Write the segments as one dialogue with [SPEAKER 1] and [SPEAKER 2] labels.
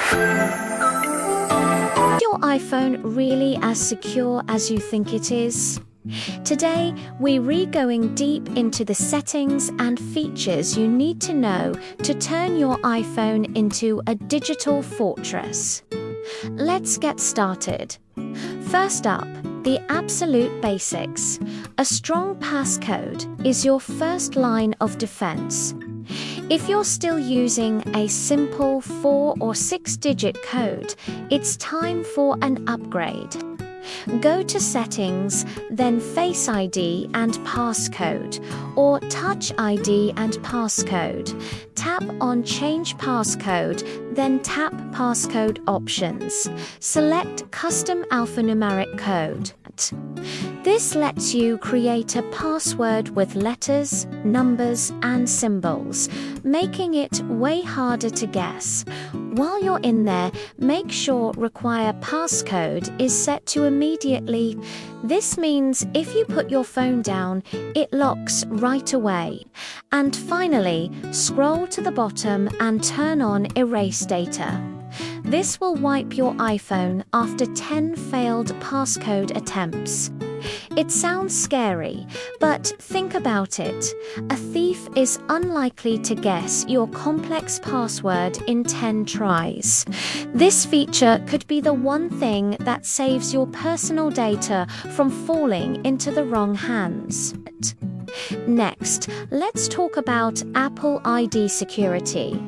[SPEAKER 1] Is your iPhone really as secure as you think it is? Today, we're going deep into the settings and features you need to know to turn your iPhone into a digital fortress. Let's get started. First up, the absolute basics. A strong passcode is your first line of defense. If you're still using a simple 4 or 6-digit code, it's time for an upgrade. Go to Settings, then Face ID and Passcode, or Touch ID and Passcode. Tap on Change Passcode, then tap Passcode Options. Select Custom Alphanumeric Code. This lets you create a password with letters, numbers, and symbols, making it way harder to guess. While you're in there, make sure Require Passcode is set to immediately. This means if you put your phone down, it locks right away. And finally, scroll to the bottom and turn on Erase Data. This will wipe your iPhone after 10 failed passcode attempts. It sounds scary, but think about it. A thief is unlikely to guess your complex password in 10 tries. This feature could be the one thing that saves your personal data from falling into the wrong hands. Next, let's talk about Apple ID security.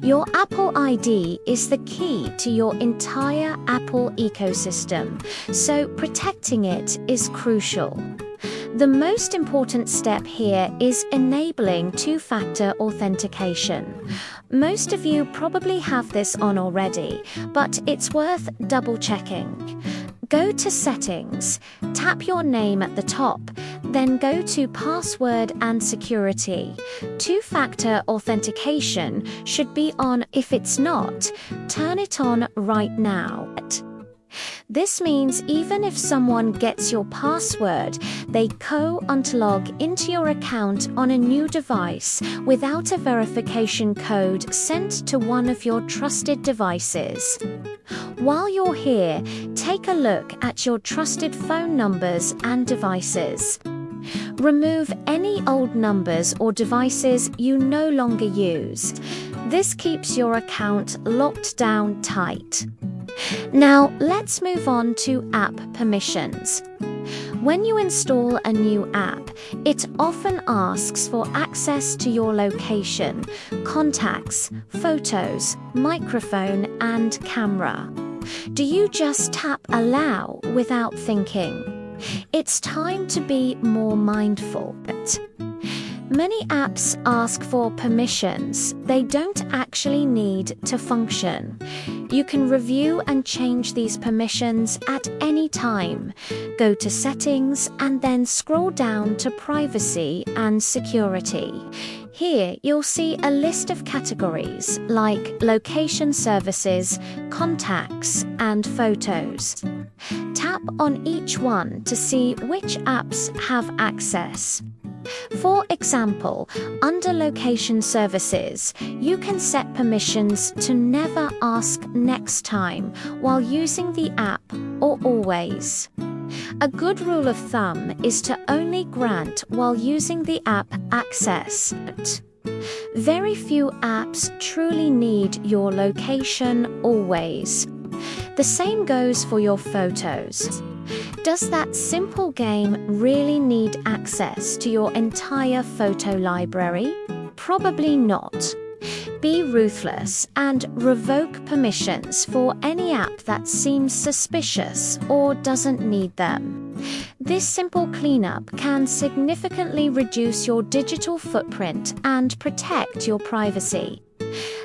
[SPEAKER 1] Your Apple ID is the key to your entire Apple ecosystem, so protecting it is crucial. The most important step here is enabling two-factor authentication. Most of you probably have this on already, but it's worth double-checking. Go to Settings, tap your name at the top, then go to Password and Security. Two-factor authentication should be on. If it's not, turn it on right now. This means even if someone gets your password, they unlog into your account on a new device without a verification code sent to one of your trusted devices. While you're here, take a look at your trusted phone numbers and devices. Remove any old numbers or devices you no longer use. This keeps your account locked down tight. Now, let's move on to app permissions. When you install a new app, it often asks for access to your location, contacts, photos, microphone, and camera. Do you just tap Allow without thinking? It's time to be more mindful. Many apps ask for permissions they don't actually need to function. You can review and change these permissions at any time. Go to Settings and then scroll down to Privacy and Security. Here you'll see a list of categories like location services, contacts, and photos. Tap on each one to see which apps have access. For example, under Location Services, you can set permissions to never ask next time while using the app or always. A good rule of thumb is to only grant while using the app access. Very few apps truly need your location always. The same goes for your photos. Does that simple game really need access to your entire photo library? Probably not. Be ruthless and revoke permissions for any app that seems suspicious or doesn't need them. This simple cleanup can significantly reduce your digital footprint and protect your privacy.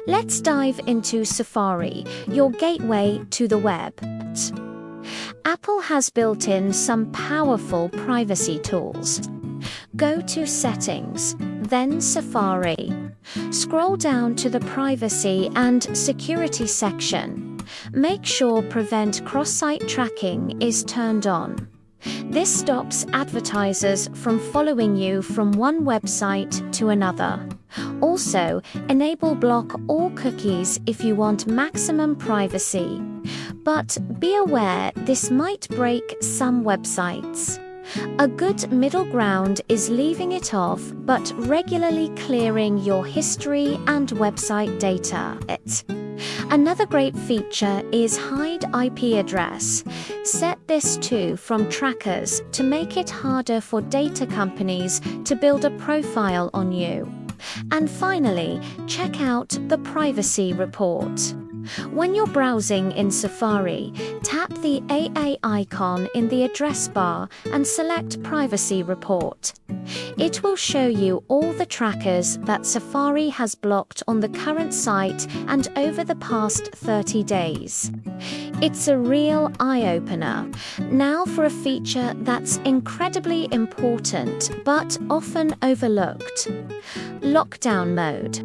[SPEAKER 1] Let's dive into Safari, your gateway to the web. Apple has built in some powerful privacy tools. Go to Settings, then Safari. Scroll down to the Privacy and Security section. Make sure Prevent Cross-Site Tracking is turned on. This stops advertisers from following you from one website to another. Also, enable block all cookies if you want maximum privacy. But be aware this might break some websites. A good middle ground is leaving it off but regularly clearing your history and website data. Another great feature is hide IP address. Set this too from trackers to make it harder for data companies to build a profile on you. And finally, check out the privacy report. When you're browsing in Safari, tap the AA icon in the address bar and select Privacy Report. It will show you all the trackers that Safari has blocked on the current site and over the past 30 days. It's a real eye-opener. Now for a feature that's incredibly important but often overlooked: lockdown mode.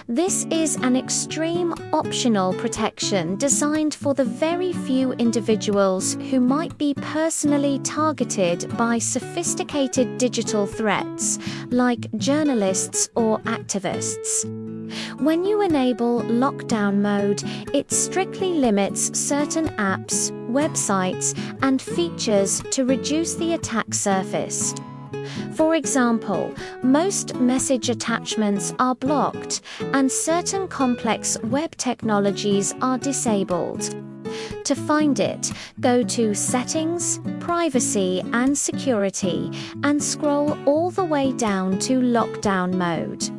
[SPEAKER 1] This is an extreme optional protection designed for the very few individuals who might be personally targeted by sophisticated digital threats, like journalists or activists. When you enable lockdown mode, it strictly limits certain apps, websites, and features to reduce the attack surface. For example, most message attachments are blocked, and certain complex web technologies are disabled. To find it, go to Settings, Privacy and Security, and scroll all the way down to Lockdown mode.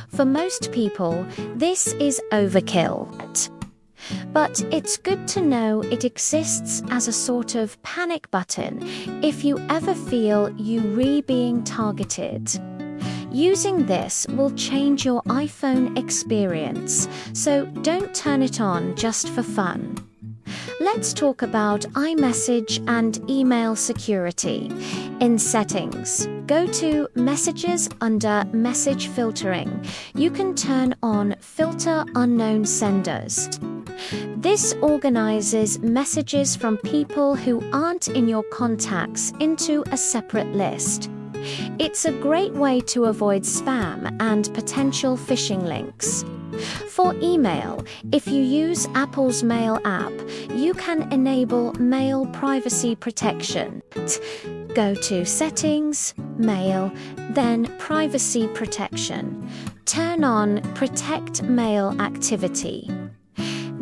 [SPEAKER 1] For most people, this is overkill. But it's good to know it exists as a sort of panic button if you ever feel you're being targeted. Using this will change your iPhone experience, so don't turn it on just for fun. Let's talk about iMessage and email security. In Settings, go to Messages under Message Filtering. You can turn on Filter Unknown Senders. This organizes messages from people who aren't in your contacts into a separate list. It's a great way to avoid spam and potential phishing links. For email, if you use Apple's Mail app, you can enable Mail Privacy Protection. Go to Settings, Mail, then Privacy Protection. Turn on Protect Mail Activity.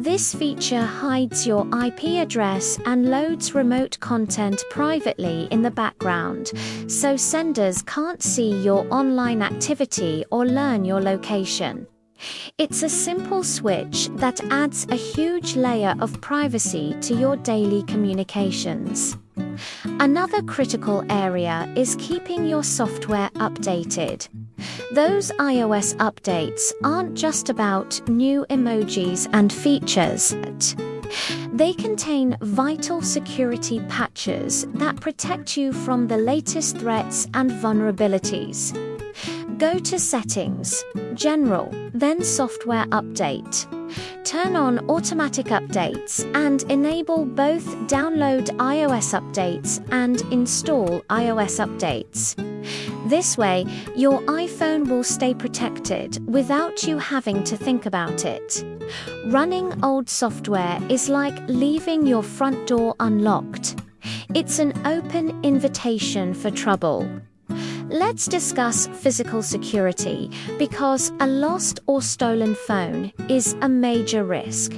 [SPEAKER 1] This feature hides your IP address and loads remote content privately in the background, so senders can't see your online activity or learn your location. It's a simple switch that adds a huge layer of privacy to your daily communications. Another critical area is keeping your software updated. Those iOS updates aren't just about new emojis and features. They contain vital security patches that protect you from the latest threats and vulnerabilities. Go to Settings, General, then Software Update. Turn on Automatic Updates and enable both Download iOS Updates and Install iOS Updates. This way, your iPhone will stay protected without you having to think about it. Running old software is like leaving your front door unlocked. It's an open invitation for trouble. Let's discuss physical security, because a lost or stolen phone is a major risk.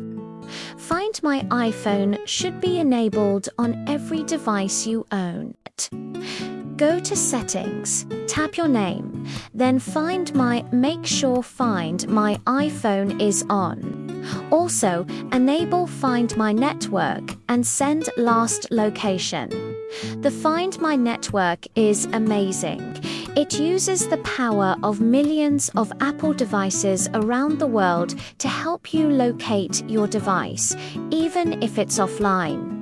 [SPEAKER 1] Find My iPhone should be enabled on every device you own. Go to Settings, tap your name, then make sure Find My iPhone is on. Also, enable Find My Network and Send Last Location. The Find My Network is amazing. It uses the power of millions of Apple devices around the world to help you locate your device, even if it's offline.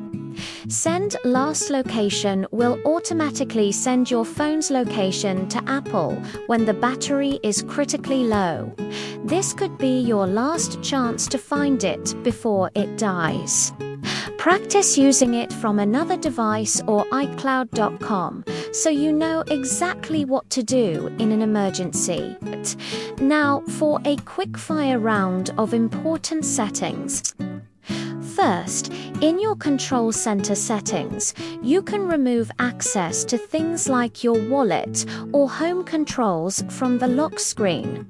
[SPEAKER 1] Send Last Location will automatically send your phone's location to Apple when the battery is critically low. This could be your last chance to find it before it dies. Practice using it from another device or iCloud.com so you know exactly what to do in an emergency. Now for a quick-fire round of important settings. First, in your control center settings, you can remove access to things like your wallet or home controls from the lock screen.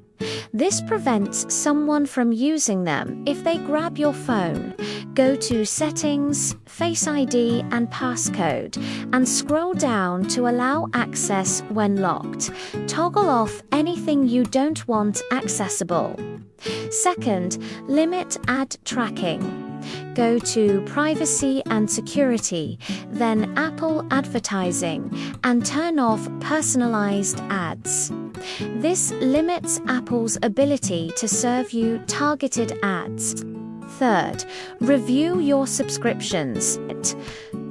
[SPEAKER 1] This prevents someone from using them if they grab your phone. Go to Settings, Face ID and Passcode and scroll down to allow access when locked. Toggle off anything you don't want accessible. Second, limit ad tracking. Go to Privacy and Security, then Apple Advertising, and turn off personalized ads. This limits Apple's ability to serve you targeted ads. Third, review your subscriptions.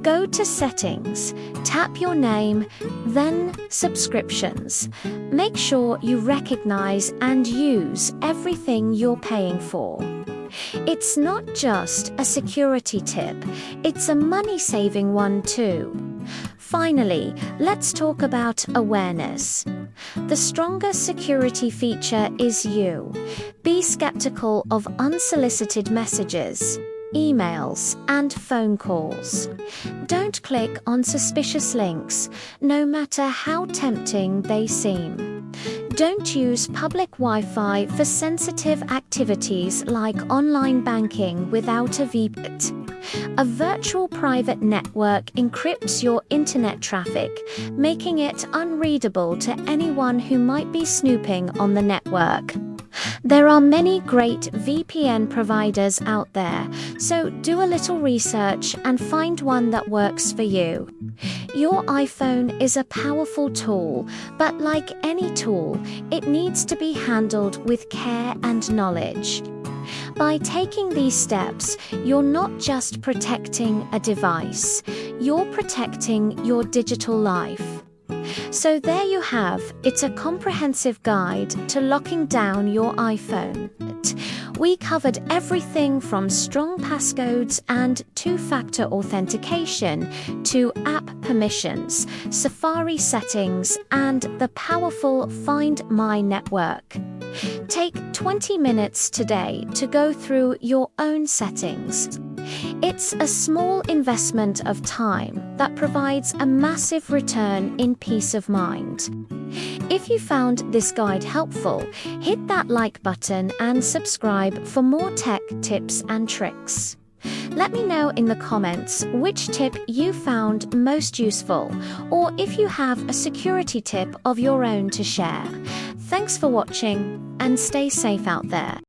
[SPEAKER 1] Go to Settings, tap your name, then Subscriptions. Make sure you recognize and use everything you're paying for. It's not just a security tip, it's a money-saving one too. Finally, let's talk about awareness. The strongest security feature is you. Be skeptical of unsolicited messages, emails, and phone calls. Don't click on suspicious links, no matter how tempting they seem. Don't use public Wi-Fi for sensitive activities like online banking without a VPN. A virtual private network encrypts your internet traffic, making it unreadable to anyone who might be snooping on the network. There are many great VPN providers out there, so do a little research and find one that works for you. Your iPhone is a powerful tool, but like any tool, it needs to be handled with care and knowledge. By taking these steps, you're not just protecting a device, you're protecting your digital life. So there you have, it's a comprehensive guide to locking down your iPhone. We covered everything from strong passcodes and two-factor authentication to app permissions, Safari settings, and the powerful Find My network. Take 20 minutes today to go through your own settings. It's a small investment of time that provides a massive return in peace of mind. If you found this guide helpful, hit that like button and subscribe for more tech tips and tricks. Let me know in the comments which tip you found most useful, or if you have a security tip of your own to share. Thanks for watching, and stay safe out there.